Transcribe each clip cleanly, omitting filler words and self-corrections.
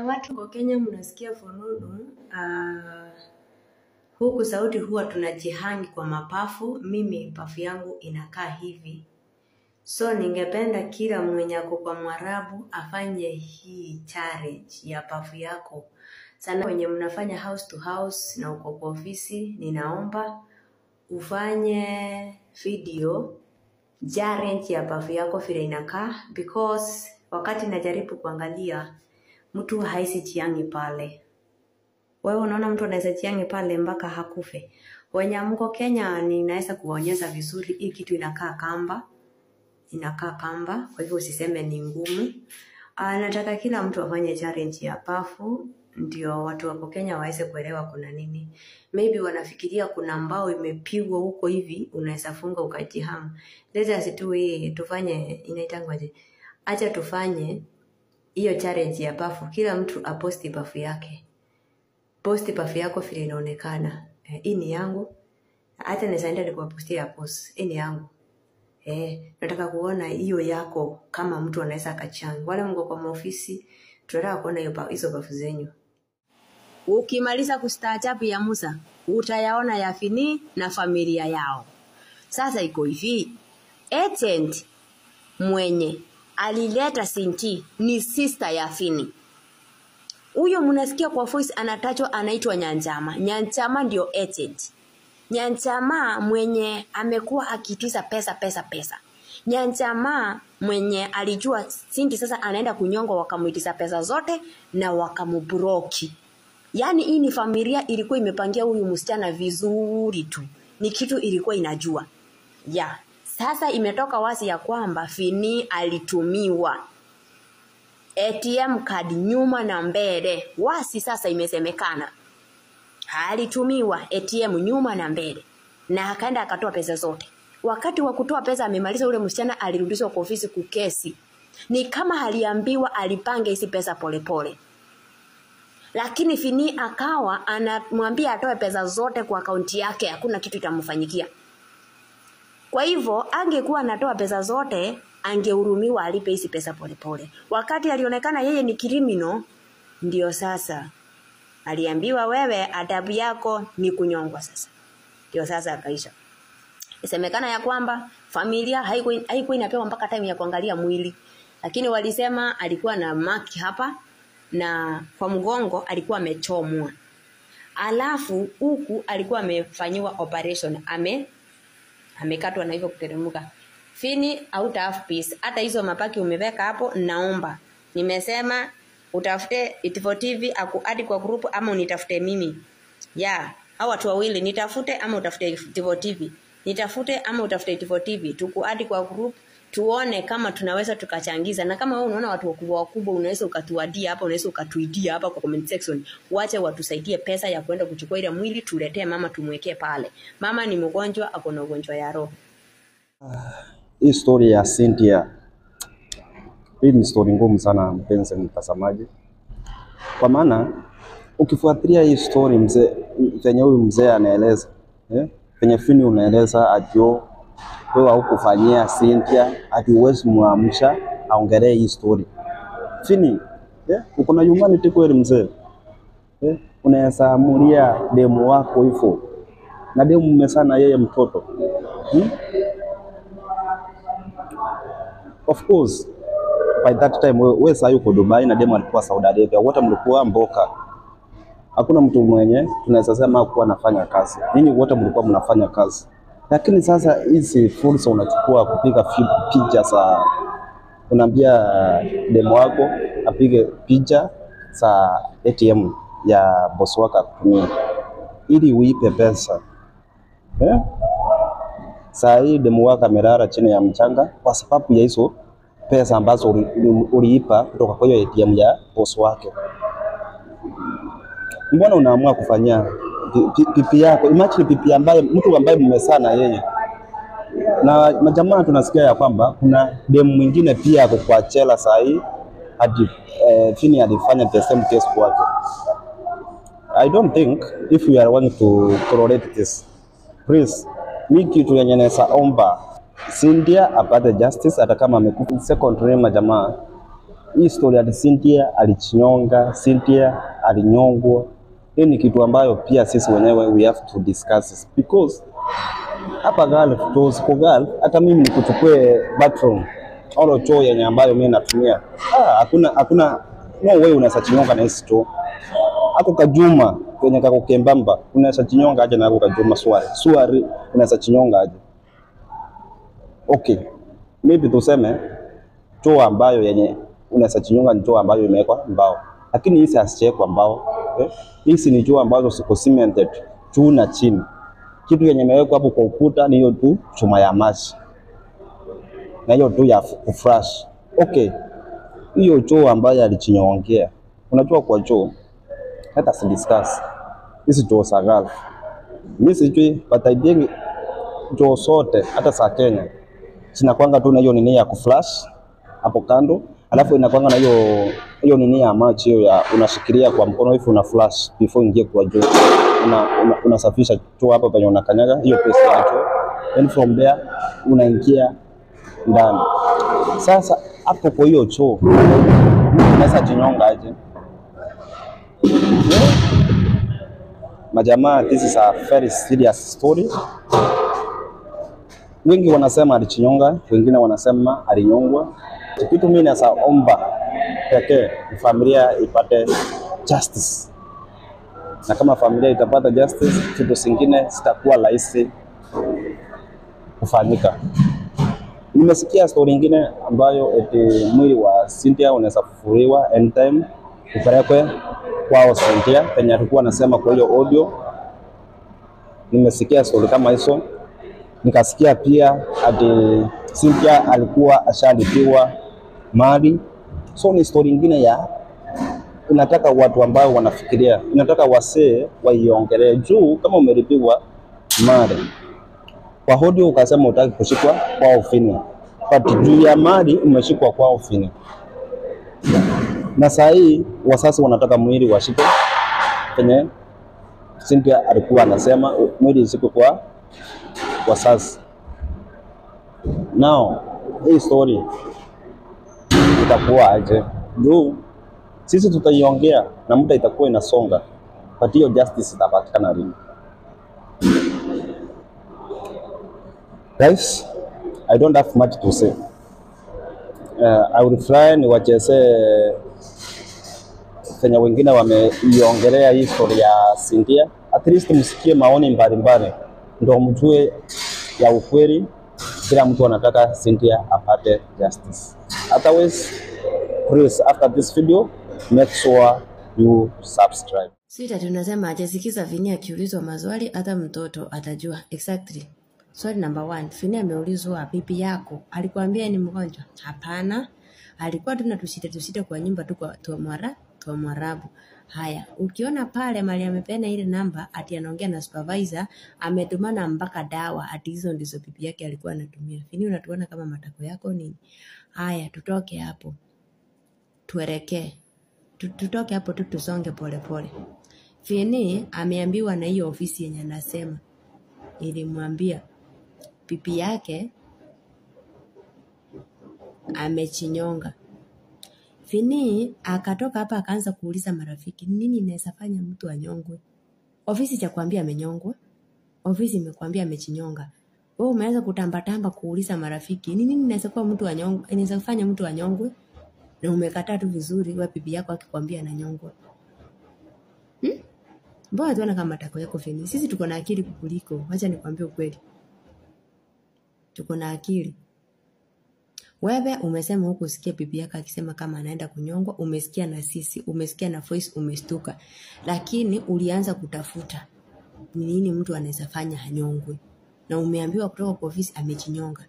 Watu kwa Kenya mnasikia fununu, huku sauti huwa tunajihangi kwa mapafu. Mimi pafu yangu inakaa hivi. So ningependa kila mwenye ako kwa Mwarabu afanye hii challenge ya pafu yako. Sana wenye mnafanya house to house na uko kwa ofisi, ninaomba ufanye video challenge ya pafu yako vile inakaa, because wakati najaribu kuangalia mtu haisi chiangi pale. Wewe unaona mtu anaweza chiangi pale mpaka hakufe. Wenye mko Kenya ninaweza kuonyesha vizuri hii kitu inakaa kamba. Inakaa kamba, kwa hivyo usiseme ni ngumu. Nataka kila mtu afanye challenge ya pafu ndio watu wako Kenya waweze kuelewa kuna nini. Maybe wanafikiria kuna mbao imepigwa huko hivi unaweza funga ukajihamu. Let us tufanye inaitangwaje? Acha tufanye hiyo challenge ya pafu, kila mtu aposti pafu yake. Posti pafu yako vile inaonekana. Hii ni yangu. Hata nisaenda nikupostia post. Hii ni yangu. Nataka kuona hiyo yako kama mtu anaweza akachanga. Wale mko kwa ofisi, tunataka kuona hizo pafu zenyu. Ukimaliza kustaajabu ya Musa, utayaona ya Fini na familia yao. Sasa iko hivi. Agent mwenye alileta Sinti ni sister ya Fini. Huyo mnasikia kwa voice anatajwa anaitwa Nyanjama. Nyanjama ndio agent. Nyanjama mwenye amekuwa akitiza pesa. Nyanjama mwenye alijua Sinti sasa anaenda kunyongwa, wakamuitiza pesa zote na wakamubroki. Yani hii ni familia ilikuwa imepangia huyu msichana vizuri tu. Ni kitu ilikuwa inajua. Sasa imetoka wazi ya kwamba Fini alitumiwa ATM card nyuma na mbele. Wasi sasa imesemekana alitumiwa ATM nyuma na mbele na akaenda akatoa pesa zote. Wakati wa kutoa pesa amemaliza, ule msichana alirudishwa kwa ofisi kukesi. Ni kama aliambiwa alipange hizi pesa polepole. Lakini Fini akawa anamwambia atoe pesa zote kwa akaunti yake, hakuna kitu itamfanyikia. Kwa hivyo angekuwa anatoa pesa zote, angehurumiwa alipe hizi pesa polepole. Wakati alionekana yeye ni criminal, ndio sasa aliambiwa wewe adabu yako ni kunyongwa sasa. Ndio sasa akaisha. Isemekana ya kwamba familia haikuwa inapewa mpaka time ya kuangalia mwili. Lakini walisema alikuwa na maki hapa na kwa mgongo alikuwa amechomwa. Alafu huku alikuwa amefanyiwa operation, amekatwa na hivyo kuteremka. Fini out of peace. Hata hizo mapaki umeweka hapo, naomba. Nimesema utafute Itivo TV akuadi kwa group ama unitafute mimi. Hao watu wawili nitafute ama utafute Itivo TV. Nitafute ama utafute Itivo TV. Tukuadi kwa group tuone kama tunaweza tukachangiza. Na kama wewe unaona watu wakubwa unaweza ukatuadia hapa, unaweza ukatuidia hapa kwa comment section. Wache watusaidie pesa ya kwenda kuchukua ile mwili tuletee mama tumwekee pale. Mama ni mgonjwa, ako na ugonjwa ya roho. Hii story ya Cynthia, hii ni story ngumu sana mpenzi mtazamaji. Kwa maana ukifuatilia hii story venye huyu mzee anaeleza, venye Fini unaeleza atio wewe hukufanyia Cynthia, ati uwezi muamsha aongelee hii story. Fini, uko na humanity kweli mzee? Unaweza amulia demu wako hivyo. Na demu mmesana yeye mtoto. Of course, by that time wewe sasa yuko Dubai na demu alikuwa Saudi Arabia. Wote mlikuwa mboka. Hakuna mtu mwenye tunaweza sema hakuwa anafanya kazi. Ninyi wote mlikuwa mnafanya kazi. Lakini sasa hizi fursa unachukua kupiga picha za, unaambia demu wako apige picha za ATM ya boss wako kutumia ili uipe pesa. Saa hii demu wako amelala chini ya mchanga kwa sababu ya hizo pesa ambazo uliipa kutoka kwa hiyo ATM ya boss wake. Mbona unaamua kufanyia pipi yako? Imagine pipi ambaye mtu ambaye mmesana yeye. Na majamaa tunasikia ya kwamba kuna demu mwingine pia ako kwa chela saa hii hadi Fini alifanya the same case kwake. I don't think if you are going to tolerate this, please, mimi kitu yenye naweza omba Cynthia apate justice hata kama amekufa. Secondary majamaa, hii story ya Cynthia alichinyonga, Cynthia alinyongwa, hii ni kitu ambayo pia sisi wenyewe we have to discuss this. Because hapa girl tusipo girl, hata mimi nikuchukue bathroom au choo yenye ambayo mimi natumia, hakuna no way unaweza chinyonga na hizo choo. Ako kajuma kwenye kako kembamba unaweza chinyonga aje na ako kajuma swari unaweza chinyonga aje? Okay, maybe tuseme choo ambayo yenye unaweza chinyonga ni choo ambayo imewekwa mbao, lakini hizi hasichekwa mbao. Hizi ni choo ambazo siko cemented juu na chini. Kitu yenye imewekwa hapo kwa ukuta ni hiyo tu chuma ya maji na hiyo tu ya kufresh. Okay, hiyo choo ambayo alichinyongea, unajua kwa choo hata si discuss hizi choo za girl. Mimi sijui but I think choo sote hata za Kenya zinakwanga tu na hiyo nini ya kuflash hapo kando, alafu inakwanga na hiyo nini ya maji hiyo ya unashikilia kwa mkono hivi una flash before ingie kwa choo. Unasafisha choo hapo penye unakanyaga hiyo pesa ya choo, and from there unaingia ndani. Sasa hapo kwa hiyo choo unaweza jinyonga aje? Majamaa, this is a very serious story. Wengi wanasema alichinyonga, wengine wanasema alinyongwa. Kitu mimi naomba pekee familia ipate justice, na kama familia itapata justice, kitu zingine zitakuwa rahisi kufanyika. Nimesikia story nyingine ambayo eti mwili wa Cynthia unaweza kufufuliwa anytime upelekwe kwao Cynthia, penye alikuwa anasema kwa hiyo audio. Nimesikia story kama hizo. Nikasikia pia ati Cynthia alikuwa ashalipiwa mali. So ni story nyingine ya inataka watu ambao wanafikiria, inataka wasee waiongelee juu. Kama umelipiwa mali kwa audio ukasema utaki kushikwa kwa ofini, but juu ya mali umeshikwa kwa ofini, na saa hii wasasi wanataka mwili washikwe penye Cynthia alikuwa anasema mwili ushikwe kwa wasasi. Now hii story itakuwa aje? Juu sisi tutaiongea na muda itakuwa inasonga, but hiyo justice itapatikana lini? Guys, I don't have much to say. I will try ni wacheze Kenya wengine wameiongelea hii story ya Cynthia. At least msikie maoni mbalimbali ndio mjue ya ukweli. Kila mtu anataka Cynthia apate justice. Otherwise, please after this video make sure you subscribe. Sita tunasema ajasikiza Fini akiulizwa maswali hata mtoto atajua exactly. Swali number 1, Fini ameulizwa pipi yako alikwambia ni mgonjwa? Hapana. Alikuwa tunatusita kwa nyumba tu kwa Mwarabu. Haya, ukiona pale mali amepeana ile namba ati anaongea na supervisor, ametumana mpaka dawa ati hizo ndizo pipi yake alikuwa anatumia. Fini unatuona kama matako yako nini? Haya, tutoke hapo. Tuelekee. Tutoke hapo tu tusonge pole pole. Fini ameambiwa na hiyo ofisi yenye anasema ilimwambia pipi yake amechinyonga. Fini akatoka hapa akaanza kuuliza marafiki, nini inaweza fanya mtu anyongwe? Ofisi cha kuambia amenyongwa, ofisi imekwambia amechinyonga. Wewe umeanza kutambatamba kuuliza marafiki, nini inaweza kuwa mtu anyongwe, inaweza kufanya mtu anyongwe? Na umekataa tu vizuri wewe pipi yako akikwambia ananyongwa. Mbona tuona kama matako yako Fini? Sisi tuko na akili kukuliko. Acha nikwambie ukweli. Tuko na akili. Wewe umesema huko usikie bibi yako akisema kama anaenda kunyongwa, umesikia na sisi, umesikia na voice, umestuka. Lakini ulianza kutafuta ni nini mtu anaweza fanya anyongwe. Na umeambiwa kutoka kwa ofisi amechinyonga.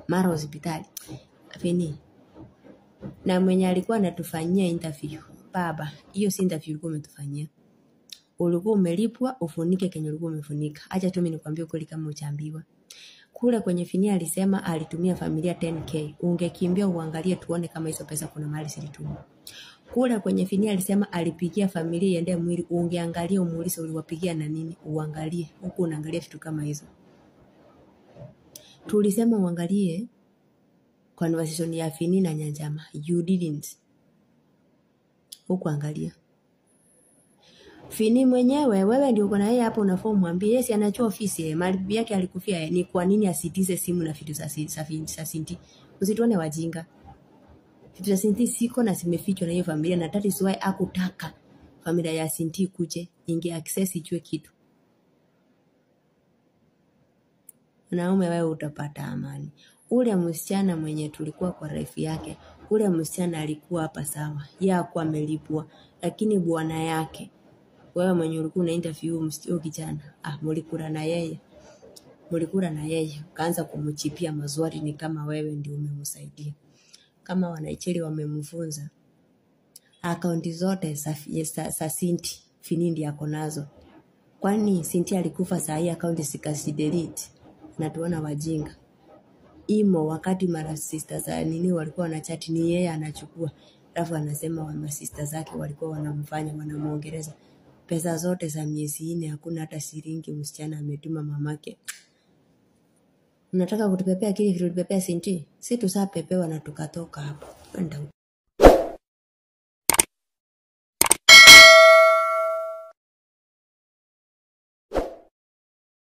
Mara hospitali. Fini. Na mwenye alikuwa anatufanyia interview, baba, hiyo si interview ulikuwa umetufanyia. Ulikuwa umelipwa ufunike kenye ulikuwa umefunika. Acha tu mimi nikwambie kweli kama uchaambiwa. Kule kwenye Fini alisema alitumia familia 10k. Ungekimbia uangalie tuone kama hizo pesa kuna mahali zilitumwa. Kule kwenye Fini alisema alipigia familia iende mwili, ungeangalia umuulize uliwapigia na nini, uangalie. Huko unaangalia vitu kama hizo. Tulisema uangalie conversation ya Fini na Nyanjama. You didn't. huko angalia. Fini mwenyewe wewe ndio uko na yeye hapo unafaa mwambie yes anachua ofisi mali yake alikufia ni kwa nini asitize simu na vitu za Sinti. Usituone wajinga. Vitu za Sinti siko na zimefichwa na hiyo familia na that is why akutaka familia ya Sinti kuje inge access ichwe kitu. Naume wewe utapata amani. Ule msichana mwenye tulikuwa kwa life yake, ule msichana alikuwa hapa sawa. Yeye hakuwa amelipwa, lakini bwana yake wewe mwenye ulikuwa una interview msio kijana, mlikula na yeye. Mlikula na yeye, kaanza kumchipia mazwari ni kama wewe ndio umemsaidia. Kama wanaicheli wamemfunza. Akaunti zote za Sinti, Finindi yako nazo. Kwani Sinti alikufa saa hii akaunti sikasidelete. Na tuona wajinga. Imo wakati mara sister za nini walikuwa wanachati ni yeye anachukua. Alafu anasema wa sister zake walikuwa wanamfanya wanamuongeleza. Pesa zote za miezi 4 hakuna hata shilingi msichana ametuma mamake. Unataka kutupepea kile kilitupepea Sinti? Si tusapepewa na tukatoka hapo. Kwenda